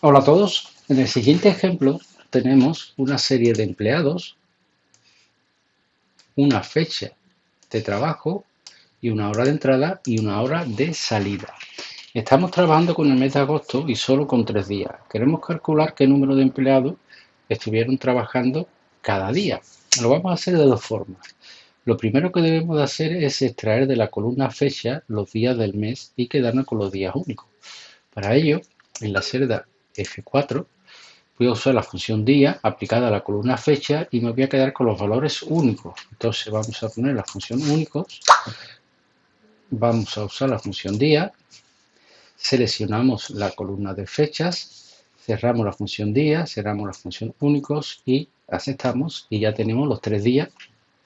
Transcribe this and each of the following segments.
Hola a todos. En el siguiente ejemplo tenemos una serie de empleados, una fecha de trabajo y una hora de entrada y una hora de salida. Estamos trabajando con el mes de agosto y solo con 3 días. Queremos calcular qué número de empleados estuvieron trabajando cada día. Lo vamos a hacer de dos formas. Lo primero que debemos de hacer es extraer de la columna fecha los días del mes y quedarnos con los días únicos. Para ello, en la celda F4 voy a usar la función día aplicada a la columna fecha y me voy a quedar con los valores únicos. Entonces vamos a poner la función únicos, vamos a usar la función día, seleccionamos la columna de fechas, cerramos la función día, cerramos la función únicos y aceptamos y ya tenemos los 3 días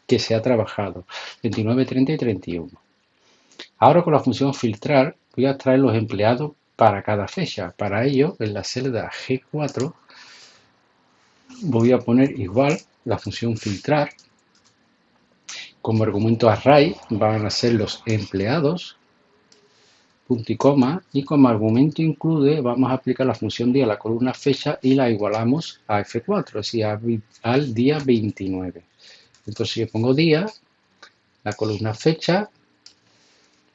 que se ha trabajado, 29, 30 y 31. Ahora con la función filtrar voy a extraer los empleados para cada fecha. Para ello, en la celda G4 voy a poner igual la función filtrar. Como argumento array van a ser los empleados, punto y coma, y como argumento include vamos a aplicar la función día a la columna fecha y la igualamos a F4, es decir, al día 29. Entonces yo pongo día, la columna fecha,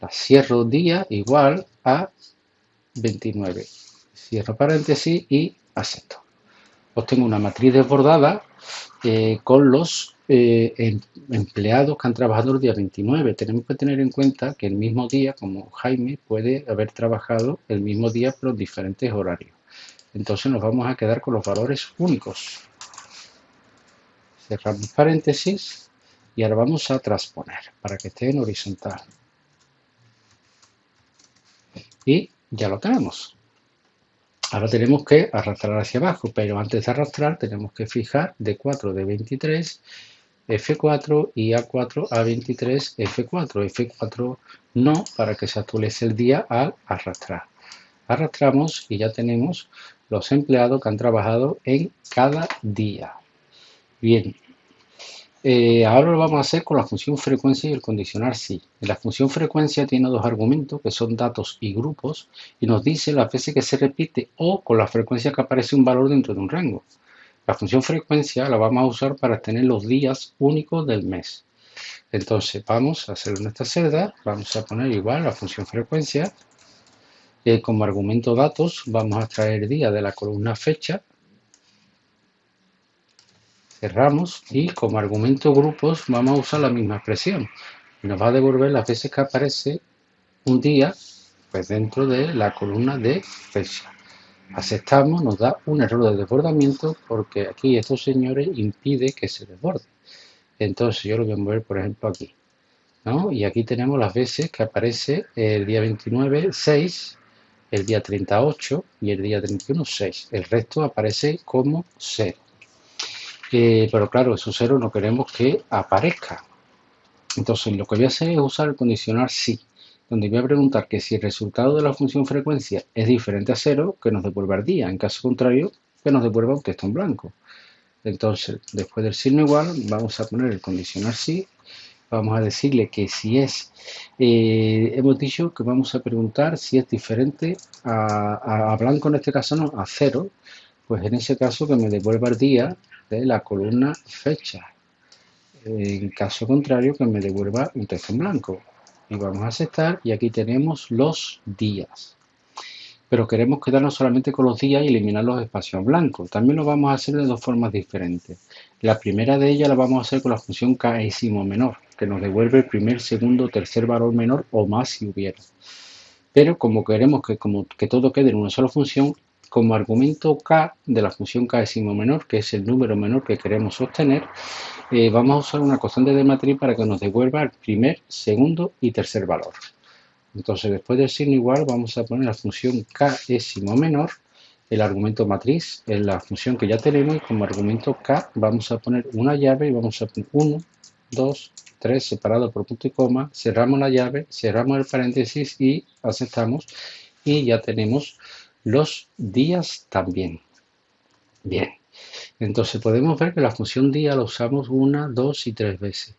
la cierro día igual a 29. Cierro paréntesis y acepto. Obtengo una matriz desbordada con los empleados que han trabajado el día 29. Tenemos que tener en cuenta que el mismo día, como Jaime, puede haber trabajado el mismo día pero en diferentes horarios. Entonces nos vamos a quedar con los valores únicos. Cerramos paréntesis y ahora vamos a transponer para que esté en horizontal. Y ya lo tenemos. Ahora tenemos que arrastrar hacia abajo, pero antes de arrastrar tenemos que fijar D4 de 23, F4 y A4 a 23, F4. F4 no, para que se actualice el día al arrastrar. Arrastramos y ya tenemos los empleados que han trabajado en cada día. Bien, ahora lo vamos a hacer con la función frecuencia y el condicional sí. La función frecuencia tiene dos argumentos que son datos y grupos y nos dice las veces que se repite o con la frecuencia que aparece un valor dentro de un rango. La función frecuencia la vamos a usar para tener los días únicos del mes. Entonces vamos a hacer en esta celda, vamos a poner igual la función frecuencia. Como argumento datos vamos a extraer día de la columna fecha. Cerramos y como argumento grupos vamos a usar la misma expresión. Nos va a devolver las veces que aparece un día pues dentro de la columna de fecha. Aceptamos, nos da un error de desbordamiento porque aquí estos señores impide que se desborde. Entonces yo lo voy a mover por ejemplo aquí, ¿no? Y aquí tenemos las veces que aparece el día 29, 6, el día 38 y el día 31, 6. El resto aparece como 0. Pero claro, esos 0 no queremos que aparezca. Entonces lo que voy a hacer es usar el condicional sí, donde voy a preguntar que si el resultado de la función frecuencia es diferente a 0, que nos devuelva el día. En caso contrario, que nos devuelva un texto en blanco. Entonces, después del signo igual, vamos a poner el condicional sí. Vamos a decirle que si es, hemos dicho que vamos a preguntar si es diferente a blanco, en este caso no, a 0, pues en ese caso que me devuelva el día de la columna fecha. En caso contrario, que me devuelva un texto en blanco. Y vamos a aceptar y aquí tenemos los días. Pero queremos quedarnos solamente con los días y eliminar los espacios blancos. También lo vamos a hacer de dos formas diferentes. La primera de ellas la vamos a hacer con la función késimo menor, que nos devuelve el primer, segundo, tercer valor menor o más si hubiera. Pero como queremos que todo quede en una sola función, como argumento k de la función késimo menor, que es el número menor que queremos obtener, vamos a usar una constante de matriz para que nos devuelva el primer, segundo y tercer valor. Entonces, después del signo igual, vamos a poner la función késimo menor, el argumento matriz, en la función que ya tenemos, y como argumento k vamos a poner una llave y vamos a poner 1, 2, 3 separado por punto y coma, cerramos la llave, cerramos el paréntesis y aceptamos y ya tenemos los días también. Bien, entonces podemos ver que la función día la usamos 1, 2 y 3 veces.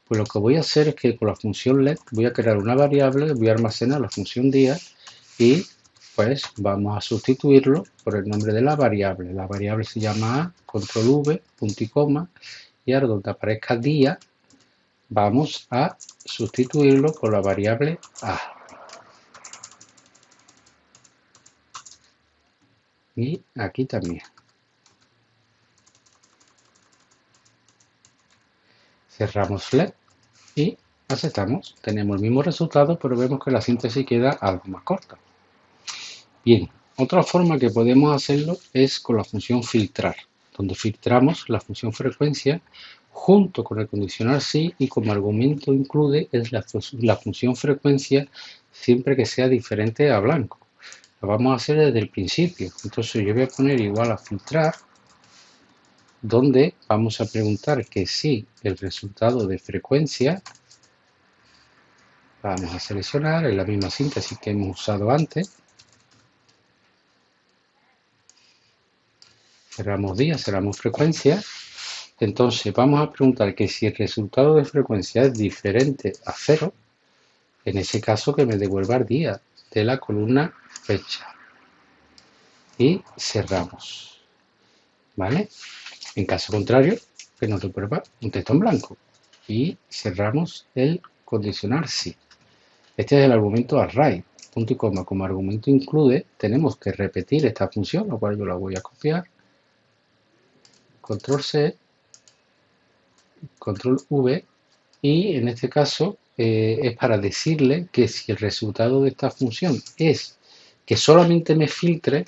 Pues lo que voy a hacer es que con la función let voy a crear una variable, voy a almacenar la función día y pues vamos a sustituirlo por el nombre de la variable. La variable se llama A, control V, punto y coma, y ahora donde aparezca día, vamos a sustituirlo por la variable A. Y aquí también. Cerramos FLEP y aceptamos. Tenemos el mismo resultado, pero vemos que la síntesis queda algo más corta. Bien, otra forma que podemos hacerlo es con la función filtrar, donde filtramos la función frecuencia junto con el condicional sí y como argumento incluye es la función frecuencia siempre que sea diferente a blanco. Lo vamos a hacer desde el principio. Entonces yo voy a poner igual a filtrar, donde vamos a preguntar que si el resultado de frecuencia, vamos a seleccionar en la misma síntesis que hemos usado antes, cerramos día, cerramos frecuencia. Entonces vamos a preguntar que si el resultado de frecuencia es diferente a 0, en ese caso que me devuelva el día de la columna fecha. Y cerramos. ¿Vale? En caso contrario, que nos devuelva un texto en blanco. Y cerramos el condicional sí. Este es el argumento array. Punto y coma como argumento include, tenemos que repetir esta función, lo cual yo la voy a copiar. Control C, control V, y en este caso es para decirle que si el resultado de esta función es que solamente me filtre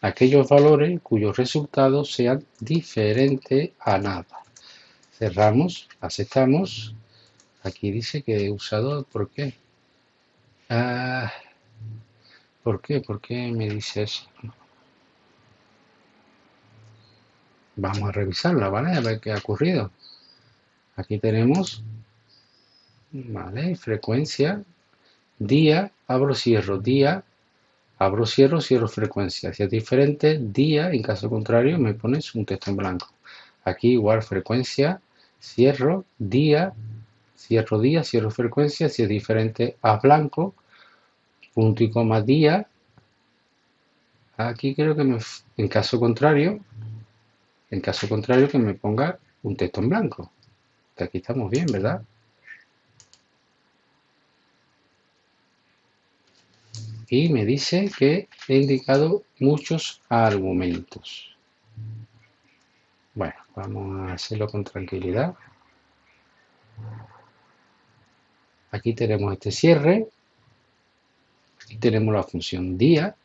aquellos valores cuyos resultados sean diferentes a nada. Cerramos, aceptamos. Aquí dice que he usado, ¿por qué? ¿Por qué? ¿Por qué me dice eso? Vamos a revisarla, ¿vale? A ver qué ha ocurrido. Aquí tenemos, ¿vale? Frecuencia, día, abro, cierro, cierro frecuencia. Si es diferente, día, en caso contrario, me pones un texto en blanco. Aquí igual frecuencia, cierro, cierro frecuencia. Si es diferente, a blanco, punto y coma, día. Aquí creo que en caso contrario que me ponga un texto en blanco. Aquí estamos bien, ¿verdad? Y me dice que he indicado muchos argumentos. Bueno, vamos a hacerlo con tranquilidad. Aquí tenemos este cierre. Y tenemos la función día,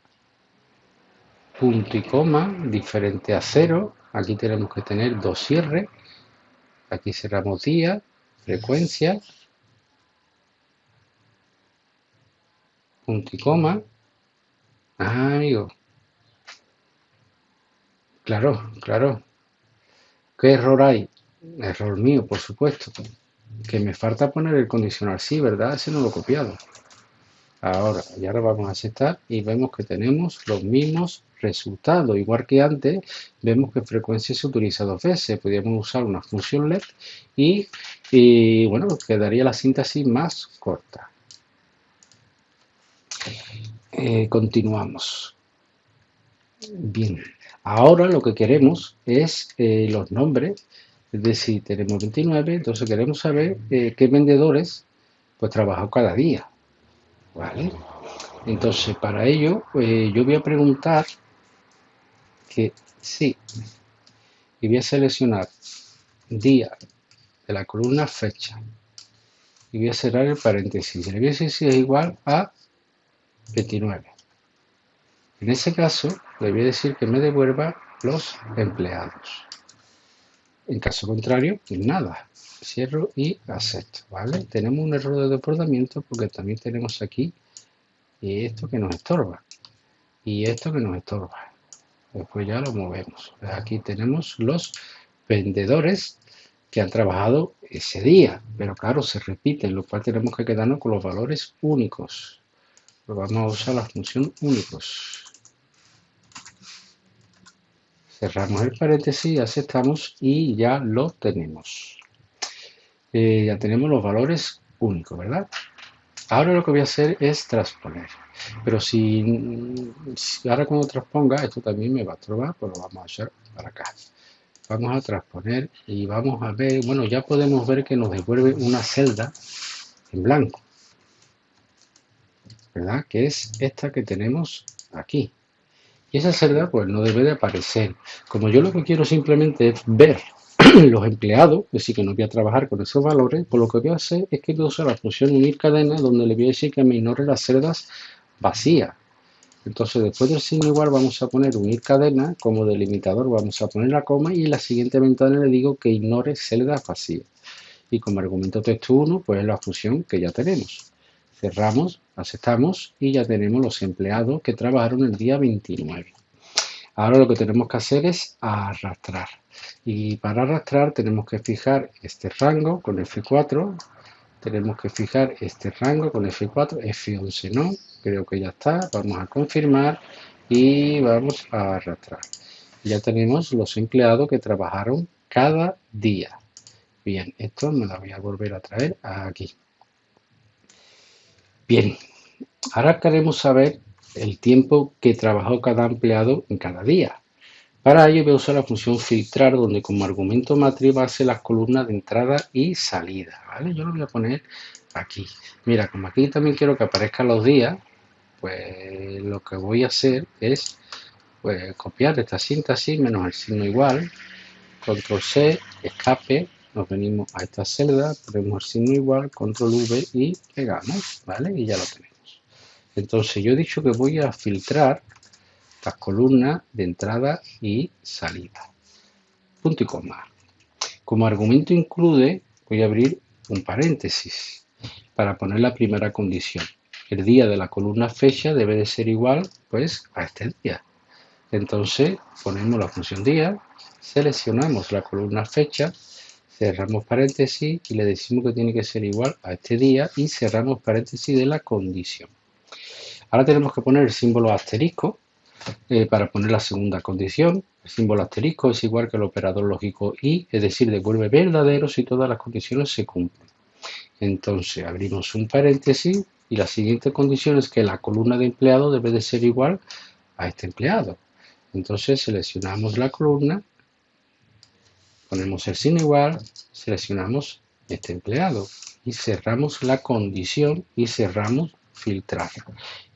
punto y coma, diferente a 0. Aquí tenemos que tener dos cierres. Aquí cerramos día, frecuencia, punto y coma. Amigo. Claro, claro. ¿Qué error hay? Error mío, por supuesto. Que me falta poner el condicional sí, ¿verdad? Ese no lo he copiado. Y ahora vamos a aceptar y vemos que tenemos los mismos resultados. Igual que antes, vemos que frecuencia se utiliza dos veces. Podríamos usar una función LED y bueno, quedaría la síntesis más corta. Continuamos. Bien, ahora lo que queremos es los nombres, es decir, tenemos 29, entonces queremos saber qué vendedores pues trabajan cada día, ¿vale? Entonces, para ello, yo voy a preguntar que sí, y voy a seleccionar día de la columna fecha, y voy a cerrar el paréntesis, y le voy a decir si es igual a 29. En ese caso, le voy a decir que me devuelva los empleados. En caso contrario, pues nada. Cierro y acepto, ¿vale? Tenemos un error de desbordamiento porque también tenemos aquí esto que nos estorba y esto que nos estorba. Después ya lo movemos. Aquí tenemos los vendedores que han trabajado ese día, pero claro, se repiten, lo cual tenemos que quedarnos con los valores únicos. Pues vamos a usar la función únicos. Cerramos el paréntesis, aceptamos y ya lo tenemos. Ya tenemos los valores únicos, ¿verdad? Ahora lo que voy a hacer es transponer. Pero si ahora cuando transponga, esto también me va a trobar, pues lo vamos a hacer para acá. Vamos a transponer y vamos a ver, bueno, ya podemos ver que nos devuelve una celda en blanco, ¿verdad? Que es esta que tenemos aquí. Y esa celda pues no debe de aparecer. Como yo lo que quiero simplemente es ver los empleados, es decir, que no voy a trabajar con esos valores, pues lo que voy a hacer es que voy a usar la función unir cadena, donde le voy a decir que me ignore las celdas vacías. Entonces, después del signo igual vamos a poner unir cadena, como delimitador vamos a poner la coma y en la siguiente ventana le digo que ignore celdas vacías. Y como argumento texto 1, pues es la función que ya tenemos. Cerramos, aceptamos y ya tenemos los empleados que trabajaron el día 29. Ahora lo que tenemos que hacer es arrastrar. Y para arrastrar tenemos que fijar este rango con F4. Tenemos que fijar este rango con F4, F11 no, creo que ya está. Vamos a confirmar y vamos a arrastrar. Ya tenemos los empleados que trabajaron cada día. Bien, esto me lo voy a volver a traer aquí. Bien, ahora queremos saber el tiempo que trabajó cada empleado en cada día. Para ello voy a usar la función filtrar, donde como argumento matriz va a ser las columnas de entrada y salida, ¿vale? Yo lo voy a poner aquí. Mira, como aquí también quiero que aparezcan los días, pues lo que voy a hacer es pues, copiar esta síntesis menos el signo igual, control C, escape, nos venimos a esta celda, ponemos el signo igual, control V y pegamos, ¿vale? Y ya lo tenemos. Entonces yo he dicho que voy a filtrar las columnas de entrada y salida. Punto y coma. Como argumento include, voy a abrir un paréntesis para poner la primera condición. El día de la columna fecha debe de ser igual, pues, a este día. Entonces, ponemos la función día, seleccionamos la columna fecha, cerramos paréntesis y le decimos que tiene que ser igual a este día y cerramos paréntesis de la condición. Ahora tenemos que poner el símbolo asterisco para poner la segunda condición. El símbolo asterisco es igual que el operador lógico y, es decir, devuelve verdadero si todas las condiciones se cumplen. Entonces abrimos un paréntesis y la siguiente condición es que la columna de empleado debe de ser igual a este empleado. Entonces seleccionamos la columna, ponemos el signo igual, seleccionamos este empleado y cerramos la condición y cerramos filtrar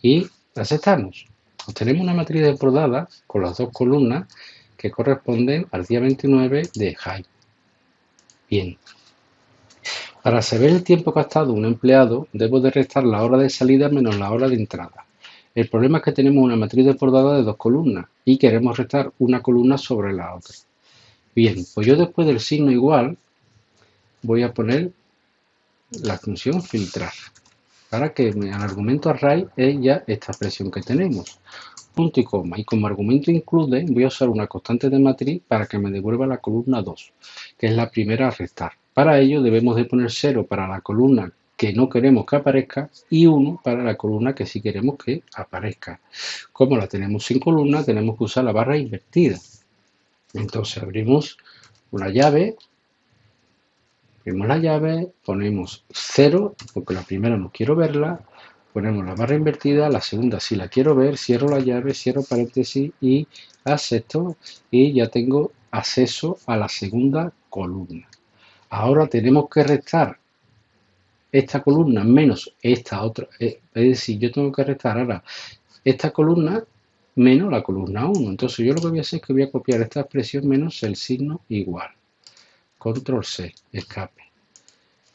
y aceptamos. Obtenemos una matriz desbordada con las dos columnas que corresponden al día 29 de Jaime. Bien. Para saber el tiempo que ha estado un empleado, debo de restar la hora de salida menos la hora de entrada. El problema es que tenemos una matriz desbordada de dos columnas y queremos restar una columna sobre la otra. Bien, pues yo después del signo igual voy a poner la función filtrar para que al argumento array es ya esta expresión que tenemos. Punto y coma. Y como argumento include voy a usar una constante de matriz para que me devuelva la columna 2, que es la primera a restar. Para ello debemos de poner 0 para la columna que no queremos que aparezca y 1 para la columna que sí queremos que aparezca. Como la tenemos sin columna, tenemos que usar la barra invertida. Entonces abrimos una llave, ponemos 0, porque la primera no quiero verla, ponemos la barra invertida, la segunda sí la quiero ver, cierro la llave, cierro paréntesis y acepto y ya tengo acceso a la segunda columna. Ahora tenemos que restar esta columna menos esta otra, es decir, yo tengo que restar ahora esta columna menos la columna 1. Entonces yo lo que voy a hacer es que voy a copiar esta expresión menos el signo igual. Control C, escape.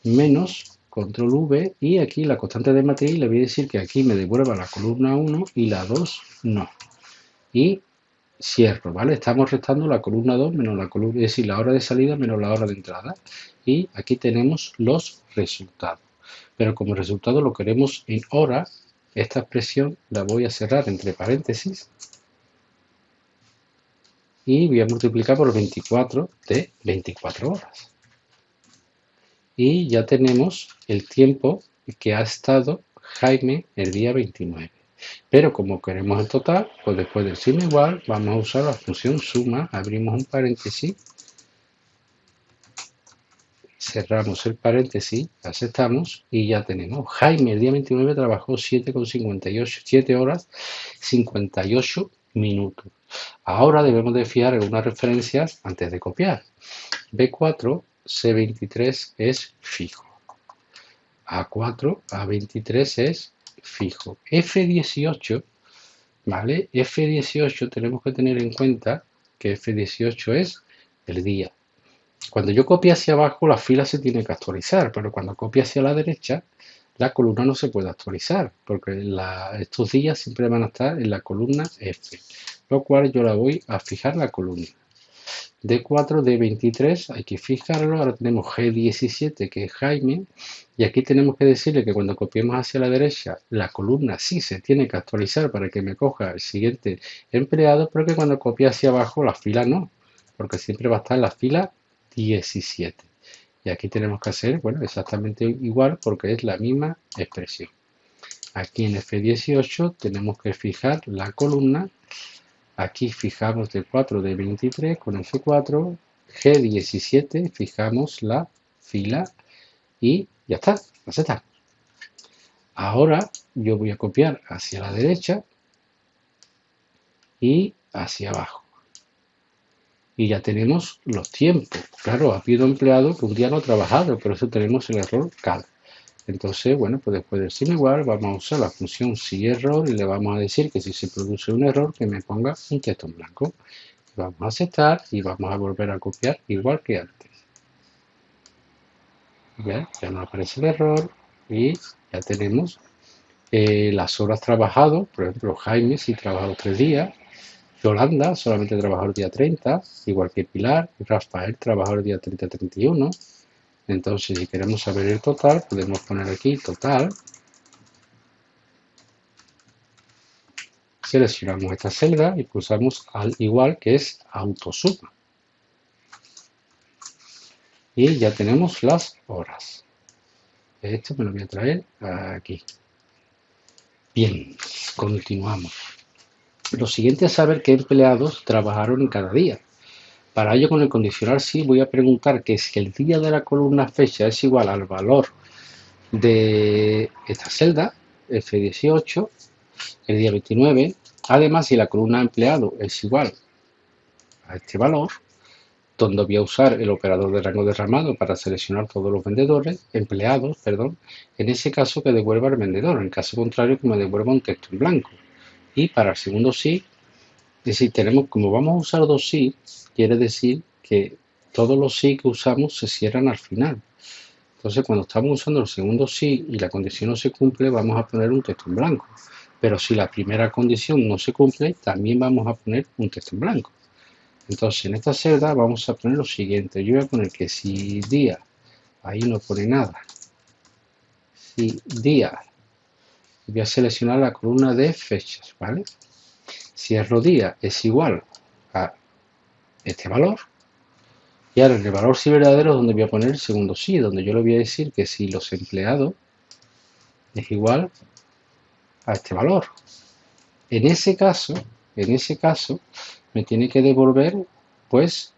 Menos control V y aquí la constante de matriz le voy a decir que aquí me devuelva la columna 1 y la 2 no. Y cierro, ¿vale? Estamos restando la columna 2 menos la columna, es decir, la hora de salida menos la hora de entrada. Y aquí tenemos los resultados. Pero como resultado lo queremos en hora, esta expresión la voy a cerrar entre paréntesis y voy a multiplicar por 24 de 24 horas. Y ya tenemos el tiempo que ha estado Jaime el día 29. Pero como queremos el total, pues después del signo igual vamos a usar la función suma, abrimos un paréntesis, cerramos el paréntesis, aceptamos y ya tenemos. Jaime el día 29 trabajó 7,58, 7 horas 58 minutos. Ahora debemos de fijar algunas referencias antes de copiar. B4, C23 es fijo. A4, A23 es fijo. F18, ¿vale? F18 tenemos que tener en cuenta que F18 es el día. Cuando yo copio hacia abajo, la fila se tiene que actualizar, pero cuando copio hacia la derecha, la columna no se puede actualizar, porque estos días siempre van a estar en la columna F, lo cual yo la voy a fijar la columna. D4, D23, hay que fijarlo. Ahora tenemos G17, que es Jaime, y aquí tenemos que decirle que cuando copiemos hacia la derecha, la columna sí se tiene que actualizar para que me coja el siguiente empleado, pero que cuando copie hacia abajo, la fila no, porque siempre va a estar en la fila 17. Y aquí tenemos que hacer, bueno, exactamente igual porque es la misma expresión. Aquí en F18 tenemos que fijar la columna. Aquí fijamos D4, D23 con F4, G17, fijamos la fila y ya está, aceptar. Ahora yo voy a copiar hacia la derecha y hacia abajo. Y ya tenemos los tiempos. Claro, ha habido empleado que un día no ha trabajado, por eso tenemos el error cal. Entonces, bueno, pues después del sin igual vamos a usar la función si-error y le vamos a decir que si se produce un error que me ponga un texto en blanco. Vamos a aceptar y vamos a volver a copiar igual que antes. Ya no aparece el error y ya tenemos las horas trabajadas. Por ejemplo, Jaime sí trabajó 3 días, Yolanda solamente trabajó el día 30, igual que Pilar, y Rafael trabajó el día 30-31. Entonces, si queremos saber el total, podemos poner aquí total. Seleccionamos esta celda y pulsamos al igual, que es autosuma. Y ya tenemos las horas. Esto me lo voy a traer aquí. Bien, continuamos. Lo siguiente es saber qué empleados trabajaron en cada día. Para ello, con el condicional sí voy a preguntar que si el día de la columna fecha es igual al valor de esta celda, F18, el día 29. Además, si la columna empleado es igual a este valor, donde voy a usar el operador de rango derramado para seleccionar todos los empleados, en ese caso que devuelva al vendedor, en caso contrario que me devuelva un texto en blanco. Y para el segundo sí, es decir, tenemos, como vamos a usar dos sí, quiere decir que todos los sí que usamos se cierran al final. Entonces, cuando estamos usando el segundo sí y la condición no se cumple, vamos a poner un texto en blanco. Pero si la primera condición no se cumple, también vamos a poner un texto en blanco. Entonces, en esta celda vamos a poner lo siguiente. Yo voy a poner que si día, ahí no pone nada. Si día, voy a seleccionar la columna de fechas, ¿vale? Si el día es igual a este valor, y ahora en el valor sí verdadero es donde voy a poner el segundo sí, donde yo le voy a decir que si los empleados es igual a este valor. En ese caso, me tiene que devolver, pues,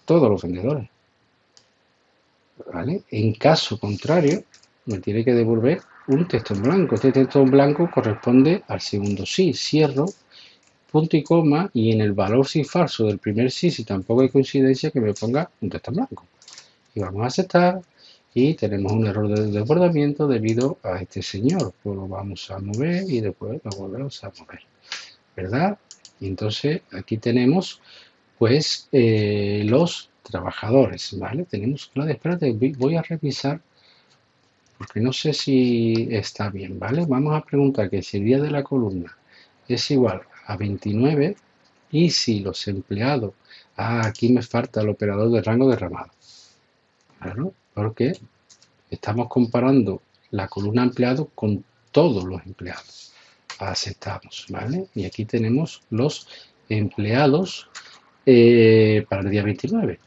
todos los vendedores. ¿Vale? En caso contrario, me tiene que devolver un texto en blanco. Este texto en blanco corresponde al segundo sí. Cierro, punto y coma, y en el valor sí falso del primer sí, si tampoco hay coincidencia, que me ponga un texto en blanco. Y vamos a aceptar, y tenemos un error de desbordamiento debido a este señor. Pues lo vamos a mover y después lo volvemos a mover, ¿verdad? Y entonces aquí tenemos pues los trabajadores, ¿vale? Tenemos clave, espérate, voy a revisar porque no sé si está bien, ¿vale? Vamos a preguntar que si el día de la columna es igual a 29 y si los empleados, aquí me falta el operador de rango derramado, claro, porque estamos comparando la columna empleado con todos los empleados. Aceptamos, ¿vale? Y aquí tenemos los empleados para el día 29.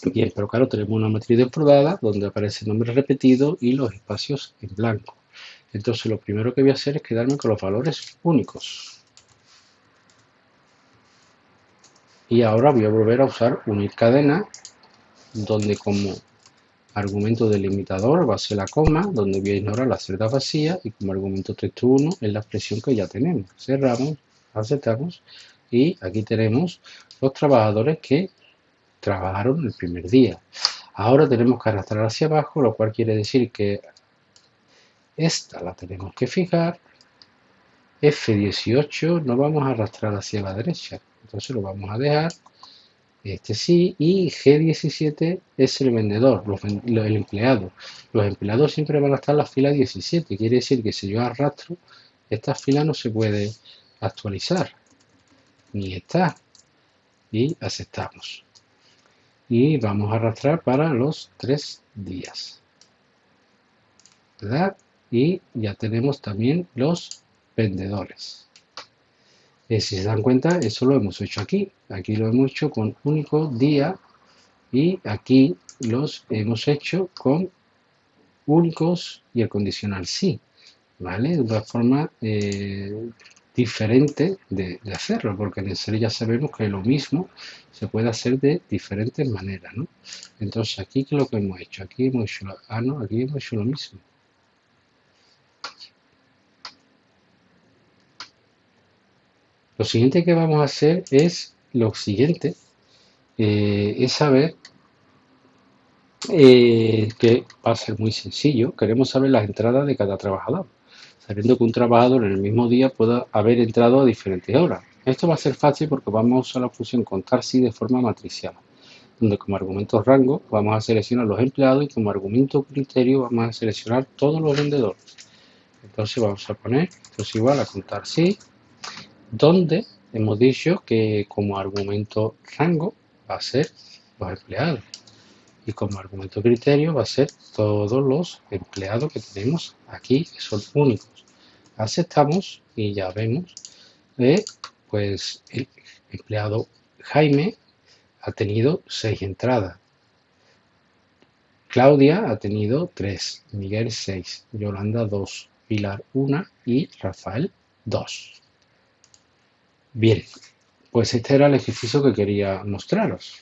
Bien, pero claro, tenemos una matriz desbordada donde aparece el nombre repetido y los espacios en blanco. Entonces lo primero que voy a hacer es quedarme con los valores únicos. Y ahora voy a volver a usar unir cadena, donde como argumento delimitador va a ser la coma, donde voy a ignorar las celdas vacías, y como argumento texto1 es la expresión que ya tenemos. Cerramos, aceptamos, y aquí tenemos los trabajadores que trabajaron el primer día. Ahora tenemos que arrastrar hacia abajo, lo cual quiere decir que esta la tenemos que fijar. F18 no vamos a arrastrar hacia la derecha, entonces lo vamos a dejar. Este sí, y G17 es el vendedor, el empleado. Los empleados siempre van a estar en la fila 17, quiere decir que si yo arrastro, esta fila no se puede actualizar, ni está. Y aceptamos. Y vamos a arrastrar para los 3 días. ¿Verdad? Y ya tenemos también los vendedores. Si se dan cuenta, eso lo hemos hecho aquí. Aquí lo hemos hecho con único día y aquí los hemos hecho con únicos y el condicional sí. ¿Vale? De una forma diferente de hacerlo, porque en Excel ya sabemos que lo mismo se puede hacer de diferentes maneras, ¿no? Entonces, aquí, ¿qué es lo que hemos hecho? Aquí hemos hecho, no, aquí hemos hecho lo mismo. Lo siguiente que vamos a hacer es lo siguiente, es saber que va a ser muy sencillo. Queremos saber las entradas de cada trabajador, sabiendo que un trabajador en el mismo día pueda haber entrado a diferentes horas. Esto va a ser fácil porque vamos a usar la función contar sí de forma matricial, donde como argumento rango vamos a seleccionar los empleados y como argumento criterio vamos a seleccionar todos los vendedores. Entonces vamos a poner esto es igual a contar sí, donde hemos dicho que como argumento rango va a ser los empleados y como argumento criterio va a ser todos los empleados que tenemos aquí, que son únicos. Aceptamos y ya vemos pues el empleado Jaime ha tenido 6 entradas, Claudia ha tenido 3, Miguel 6, Yolanda 2, Pilar 1 y Rafael 2. Bien, pues este era el ejercicio que quería mostraros.